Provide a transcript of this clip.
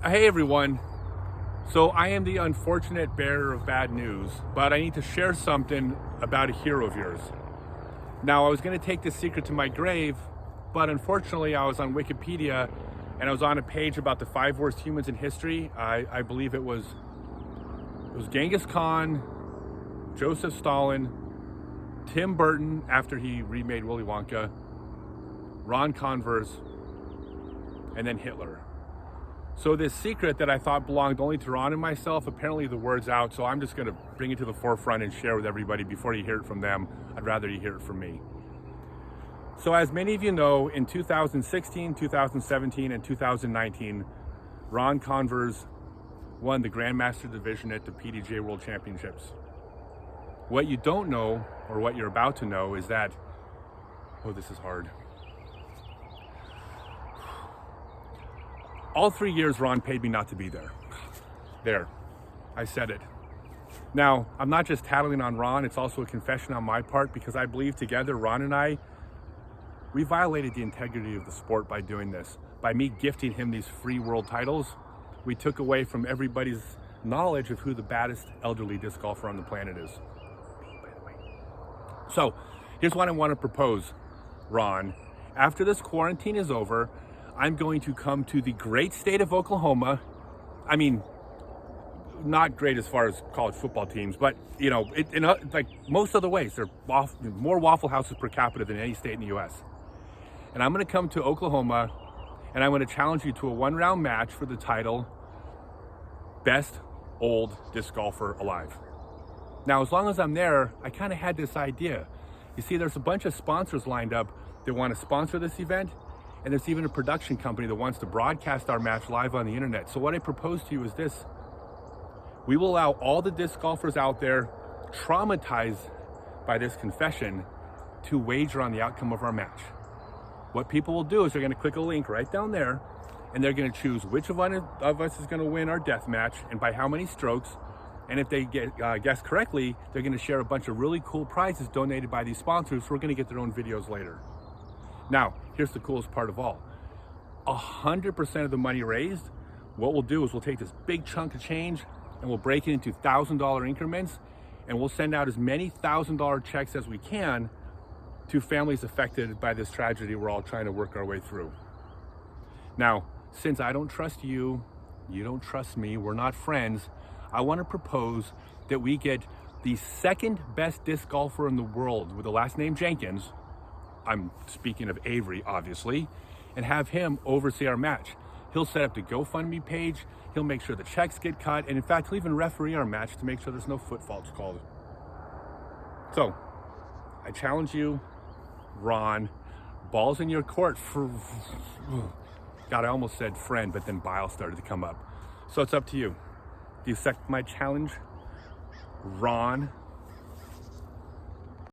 Hey everyone. So I am the unfortunate bearer of bad news, but I need to share something about a hero of yours. Now, I was going to take this secret to my grave, but unfortunately I was on Wikipedia and I was on a page about the 5 worst humans in history. I believe it was Genghis Khan, Joseph Stalin, Tim Burton after he remade Willy Wonka, Ron Convers, and then Hitler. So this secret that I thought belonged only to Ron and myself, apparently the word's out, so I'm just going to bring it to the forefront and share with everybody before you hear it from them. I'd rather you hear it from me. So as many of you know, in 2016, 2017, and 2019, Ron Convers won the Grandmaster division at the PDJ World Championships. What you don't know, or what you're about to know, is that, oh, this is hard. All 3 years, Ron paid me not to be there. There, I said it. Now, I'm not just tattling on Ron, it's also a confession on my part, because I believe together, Ron and I, we violated the integrity of the sport by doing this. By me gifting him these free world titles, we took away from everybody's knowledge of who the baddest elderly disc golfer on the planet is. Me, by the way. So, here's what I want to propose, Ron. After this quarantine is over, I'm going to come to the great state of Oklahoma. I mean, not great as far as college football teams, but you know, like most other ways, there are more Waffle Houses per capita than any state in the U.S. And I'm going to come to Oklahoma, and I'm going to challenge you to a 1-round match for the title, Best Old Disc Golfer Alive. Now, as long as I'm there, I kind of had this idea. You see, there's a bunch of sponsors lined up that want to sponsor this event. And there's even a production company that wants to broadcast our match live on the internet. So what I propose to you is this. We will allow all the disc golfers out there traumatized by this confession to wager on the outcome of our match. What people will do is they're going to click a link right down there, and they're going to choose which of us is going to win our death match and by how many strokes. And if they guess correctly, they're going to share a bunch of really cool prizes donated by these sponsors who are going to get their own videos later. Now, here's the coolest part of all. 100% of the money raised, what we'll do is we'll take this big chunk of change and we'll break it into $1,000 increments, and we'll send out as many $1,000 checks as we can to families affected by this tragedy we're all trying to work our way through. Now, since I don't trust you, you don't trust me, we're not friends, I want to propose that we get the second best disc golfer in the world with the last name Jenkins, I'm speaking of Avery, obviously, and have him oversee our match. He'll set up the GoFundMe page, he'll make sure the checks get cut, and in fact, he'll even referee our match to make sure there's no foot faults called. So, I challenge you, Ron, balls in your court for... God, I almost said friend, but then bile started to come up. So it's up to you. Do you accept my challenge, Ron?